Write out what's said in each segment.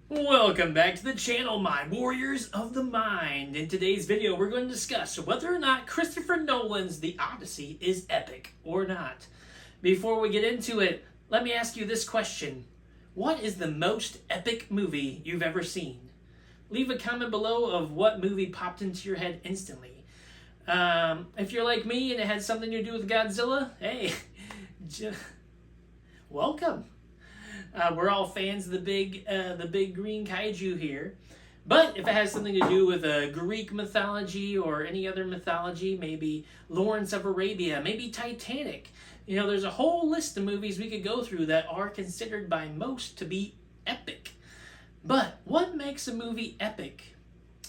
Welcome back to the channel, my warriors of the mind. In today's video, we're going to discuss whether or not Christopher Nolan's The Odyssey is epic or not. Before we get into it, let me ask you this question. What is the most epic movie you've ever seen? Leave a comment below of what movie popped into your head instantly. If you're like me and it had something to do with Godzilla, hey, welcome. We're all fans of the big green kaiju here. But if it has something to do with Greek mythology or any other mythology, maybe Lawrence of Arabia, maybe Titanic, there's a whole list of movies we could go through that are considered by most to be epic. But what makes a movie epic?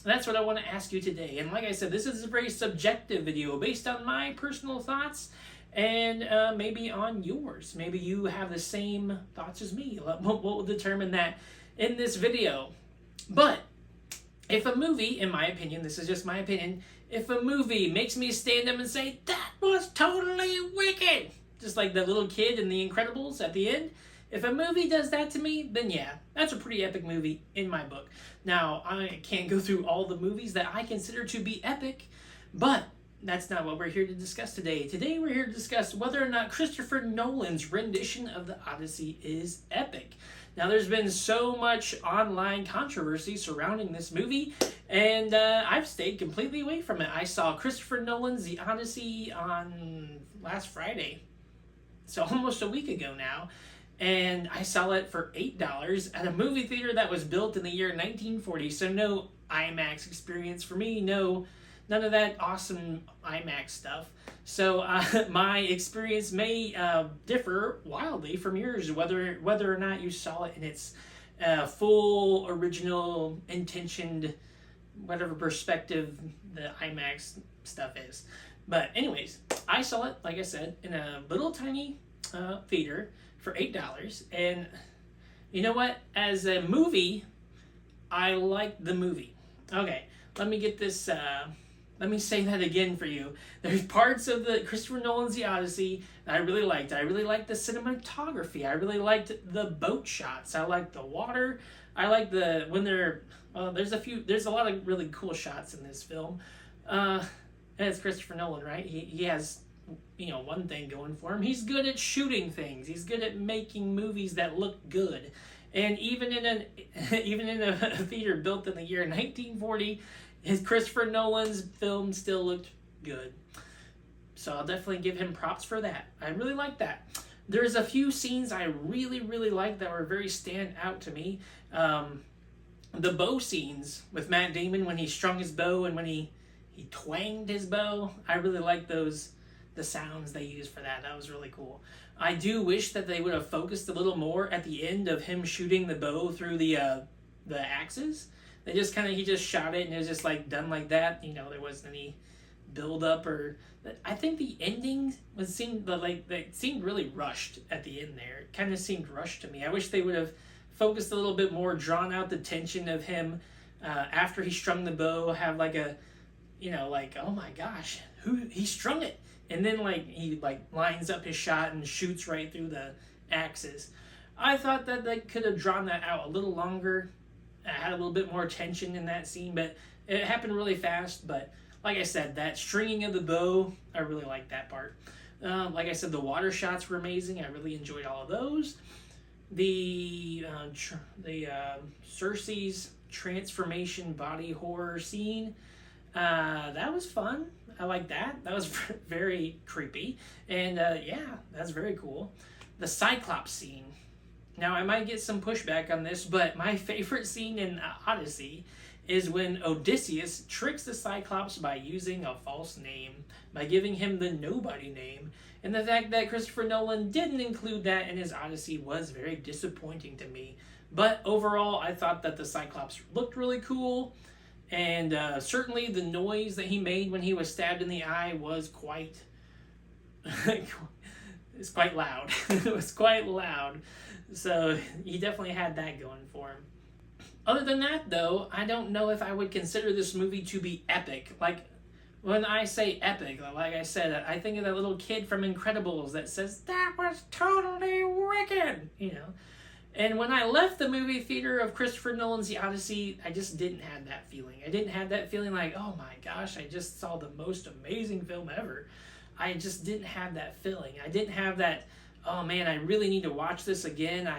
That's what I want to ask you today. And like I said, this is a very subjective video based on my personal thoughts and maybe on yours. Maybe you have the same thoughts as me. We'll determine that in this video. But if a movie, in my opinion, this is just my opinion, if a movie makes me stand up and say, that was totally wicked, just like the little kid in The Incredibles at the end, if a movie does that to me, then yeah, that's a pretty epic movie in my book. Now, I can't go through all the movies that I consider to be epic, but that's not what we're here to discuss today. Today we're here to discuss whether or not Christopher Nolan's rendition of the Odyssey is epic. Now there's been so much online controversy surrounding this movie, and I've stayed completely away from it. I saw Christopher Nolan's The Odyssey on last Friday, so almost a week ago now, and I saw it for $8 at a movie theater that was built in the year 1940, so no IMAX experience for me, none of that awesome IMAX stuff. So my experience may differ wildly from yours, whether or not you saw it in its full, original, intentioned, whatever perspective the IMAX stuff is. But anyways, I saw it, like I said, in a little tiny theater for $8. And you know what? As a movie, I liked the movie. Okay, let me get this... Let me say that again for you. There's parts of the Christopher Nolan's The Odyssey that I really liked. I really liked the cinematography. I really liked the boat shots. I liked the water. I like there's a lot of really cool shots in this film. And it's Christopher Nolan, right? He has, one thing going for him. He's good at shooting things. He's good at making movies that look good. And even in a theater built in the year 1940, Christopher Nolan's film still looked good. So I'll definitely give him props for that. I really like that. There's a few scenes I really, really like that were very stand out to me. The bow scenes with Matt Damon when he strung his bow and when he twanged his bow. I really like the sounds they used for that. That was really cool. I do wish that they would have focused a little more at the end of him shooting the bow through the axes. He just shot it and it was just like done like that. There wasn't any build up or. I think the ending seemed really rushed at the end there. It kind of seemed rushed to me. I wish they would have focused a little bit more, drawn out the tension of him after he strung the bow. Have oh my gosh, he strung it, and then he lines up his shot and shoots right through the axes. I thought that they could have drawn that out a little longer. I had a little bit more tension in that scene, but it happened really fast. But like I said, that stringing of the bow, I really liked that part. Like I said, the water shots were amazing. I really enjoyed all of those. The Cersei's transformation body horror scene, that was fun. I like that. That was very creepy. And yeah, that's very cool. The Cyclops scene. Now, I might get some pushback on this, but my favorite scene in Odyssey is when Odysseus tricks the Cyclops by using a false name, by giving him the nobody name. And the fact that Christopher Nolan didn't include that in his Odyssey was very disappointing to me. But overall, I thought that the Cyclops looked really cool. And certainly the noise that he made when he was stabbed in the eye was quite... it's quite loud. It was quite loud. So he definitely had that going for him. Other than that, though, I don't know if I would consider this movie to be epic. Like, when I say epic, like I said, I think of that little kid from Incredibles that says, that was totally wicked, And when I left the movie theater of Christopher Nolan's The Odyssey, I just didn't have that feeling. I didn't have that feeling like, oh my gosh, I just saw the most amazing film ever. I just didn't have that feeling. I didn't have that, oh man, I really need to watch this again.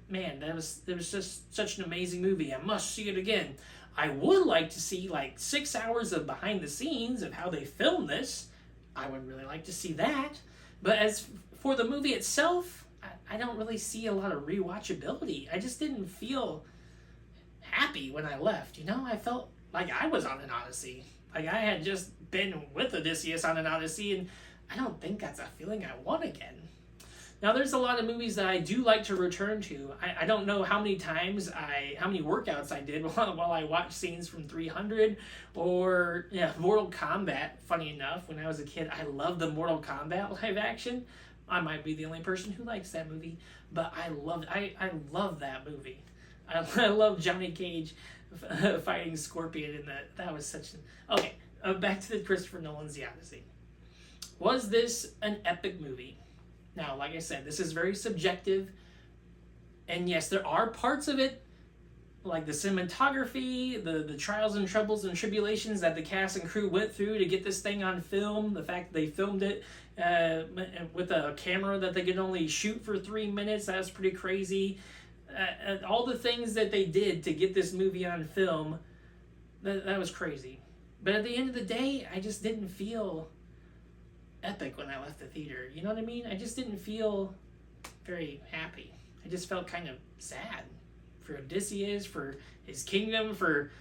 Man, that was just such an amazing movie. I must see it again. I would like to see like 6 hours of behind the scenes of how they filmed this. I would really like to see that. But as for the movie itself, I don't really see a lot of rewatchability. I just didn't feel happy when I left. You know, I felt like I was on an Odyssey. Like I had just been with Odysseus on an Odyssey, and I don't think that's a feeling I want again. Now, there's a lot of movies that I do like to return to. I don't know how many workouts I did while I watched scenes from 300 or Mortal Kombat. Funny enough, when I was a kid, I loved the Mortal Kombat live action. I might be the only person who likes that movie, but I love that movie. I love Johnny Cage fighting Scorpion, and that was such an... Okay, back to the Christopher Nolan's The Odyssey. Was this an epic movie? Now, like I said, this is very subjective, and yes, there are parts of it, like the cinematography, the trials and troubles and tribulations that the cast and crew went through to get this thing on film, the fact that they filmed it with a camera that they could only shoot for 3 minutes, that was pretty crazy. All the things that they did to get this movie on film, that was crazy. But at the end of the day, I just didn't feel epic when I left the theater. You know what I mean? I just didn't feel very happy. I just felt kind of sad for Odysseus, for his kingdom, for,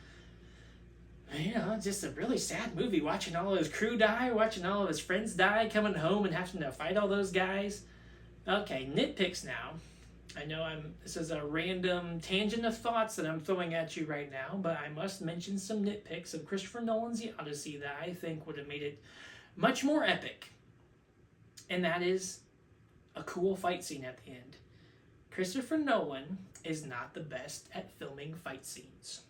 just a really sad movie. Watching all of his crew die, watching all of his friends die, coming home and having to fight all those guys. Okay, nitpicks now. I know this is a random tangent of thoughts that I'm throwing at you right now, but I must mention some nitpicks of Christopher Nolan's The Odyssey that I think would have made it much more epic. And that is a cool fight scene at the end. Christopher Nolan is not the best at filming fight scenes.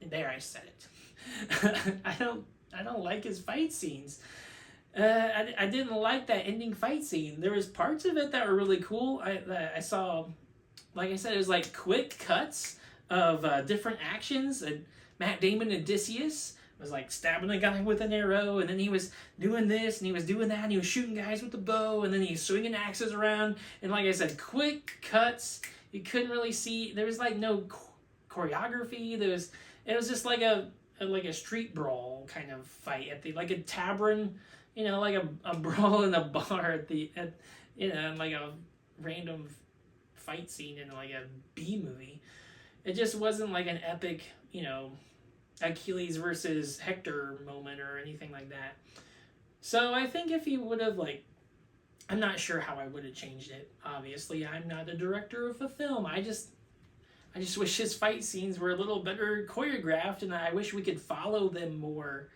And there, I said it. I don't like his fight scenes. I didn't like that ending fight scene. There was parts of it that were really cool. I saw, like I said, it was like quick cuts of different actions. And Matt Damon and Odysseus was like stabbing a guy with an arrow, and then he was doing this, and he was doing that, and he was shooting guys with the bow, and then he was swinging axes around. And like I said, quick cuts. You couldn't really see. There was like no choreography. It was just like a street brawl kind of fight like a tavern. Like a brawl in a bar like a random fight scene in like a B movie. It just wasn't like an epic, Achilles versus Hector moment or anything like that. So I think if he would have I'm not sure how I would have changed it. Obviously, I'm not a director of a film. I just wish his fight scenes were a little better choreographed, and I wish we could follow them more.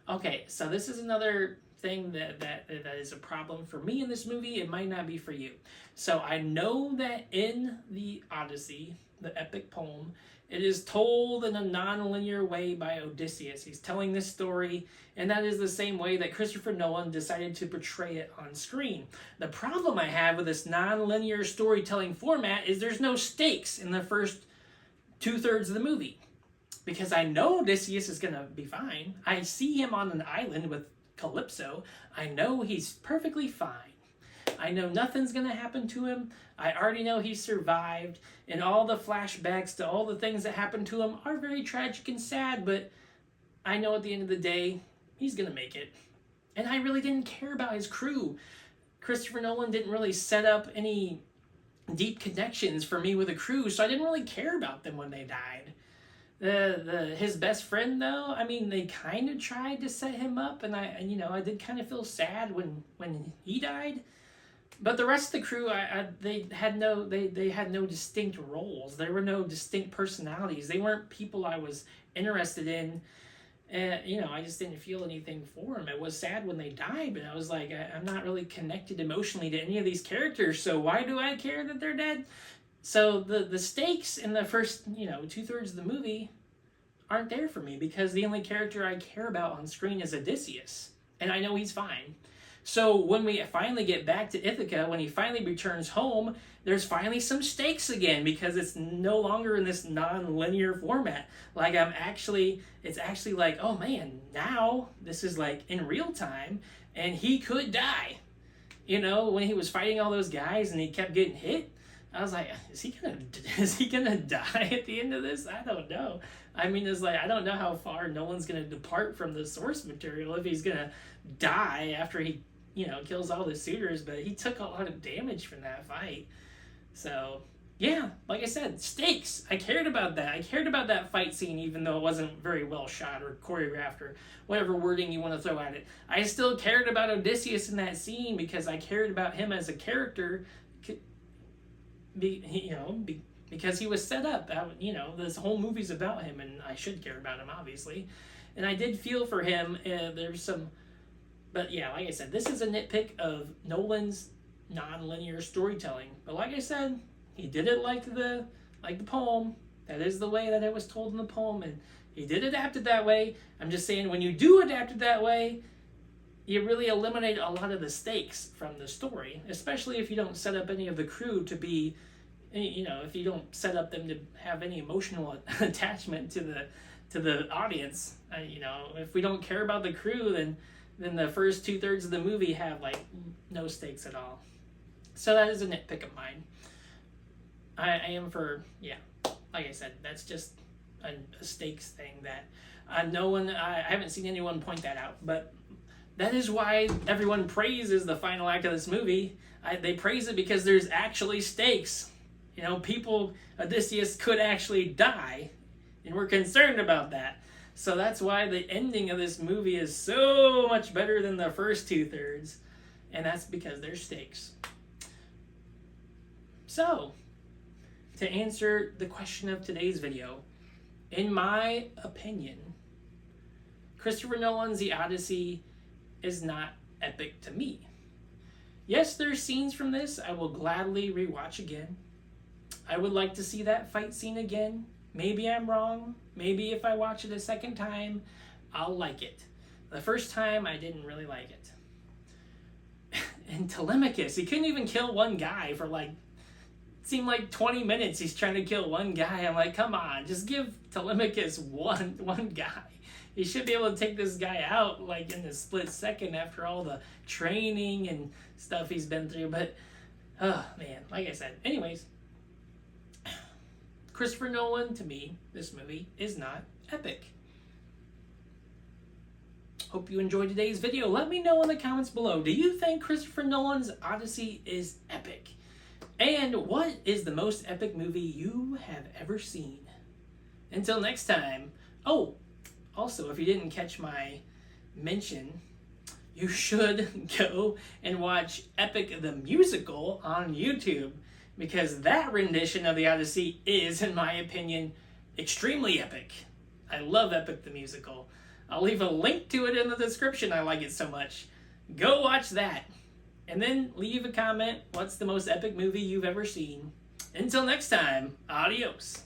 Okay, so this is another thing that is a problem for me in this movie. It might not be for you. So I know that in the Odyssey, the epic poem, it is told in a non-linear way by Odysseus. He's telling this story, and that is the same way that Christopher Nolan decided to portray it on screen. The problem I have with this non-linear storytelling format is there's no stakes in the first 2/3 of the movie. Because I know Odysseus is going to be fine. I see him on an island with Calypso. I know he's perfectly fine. I know nothing's going to happen to him. I already know he survived. And all the flashbacks to all the things that happened to him are very tragic and sad. But I know at the end of the day, he's going to make it. And I really didn't care about his crew. Christopher Nolan didn't really set up any deep connections for me with the crew. So I didn't really care about them when they died. His best friend, though, I mean, they kind of tried to set him up, and I did kind of feel sad when he died. But the rest of the crew, they had no distinct roles. There were no distinct personalities. They weren't people I was interested in. I just didn't feel anything for them. It was sad when they died, but I was like, I'm not really connected emotionally to any of these characters, so why do I care that they're dead? So the stakes in the first, 2/3 of the movie aren't there for me because the only character I care about on screen is Odysseus. And I know he's fine. So when we finally get back to Ithaca, when he finally returns home, there's finally some stakes again because it's no longer in this non-linear format. Like it's actually like, oh man, now this is like in real time and he could die. You know, when he was fighting all those guys and he kept getting hit, I was like, is he gonna die at the end of this? I don't know. I mean, it's like, I don't know how far Nolan's gonna depart from the source material if he's gonna die after he, kills all the suitors, but he took a lot of damage from that fight. So, yeah, like I said, stakes. I cared about that. I cared about that fight scene, even though it wasn't very well shot or choreographed or whatever wording you want to throw at it. I still cared about Odysseus in that scene because I cared about him as a character, because he was set up. This whole movie's about him, and I should care about him, obviously. And I did feel for him. But yeah, like I said, this is a nitpick of Nolan's non-linear storytelling. But like I said, he did it like the poem. That is the way that it was told in the poem, and he did adapt it that way. I'm just saying, when you do adapt it that way, you really eliminate a lot of the stakes from the story, especially if you don't set up any of the crew to be, if you don't set up them to have any emotional attachment to the audience. If we don't care about the crew, then the first 2/3 of the movie have like no stakes at all. So that is a nitpick of mine. I am for, like I said, that's just a stakes thing that I haven't seen anyone point that out, but that is why everyone praises the final act of this movie. They praise it because there's actually stakes. Odysseus could actually die, and we're concerned about that. So that's why the ending of this movie is so much better than the first 2/3, and that's because there's stakes. So, to answer the question of today's video, in my opinion, Christopher Nolan's The Odyssey is not epic to me. Yes, there's scenes from this I will gladly rewatch again. I would like to see that fight scene again. Maybe I'm wrong. Maybe if I watch it a second time, I'll like it. The first time, I didn't really like it. And Telemachus, he couldn't even kill one guy for seemed like 20 minutes he's trying to kill one guy. I'm like, come on, just give Telemachus one guy. He should be able to take this guy out in a split second after all the training and stuff he's been through. But, oh man, like I said. Anyways, Christopher Nolan, to me, this movie is not epic. Hope you enjoyed today's video. Let me know in the comments below. Do you think Christopher Nolan's Odyssey is epic? And what is the most epic movie you have ever seen? Until next time. Oh, also, if you didn't catch my mention, you should go and watch Epic the Musical on YouTube, because that rendition of the Odyssey is, in my opinion, extremely epic. I love Epic the Musical. I'll leave a link to it in the description. I like it so much. Go watch that. And then leave a comment. What's the most epic movie you've ever seen? Until next time, adios.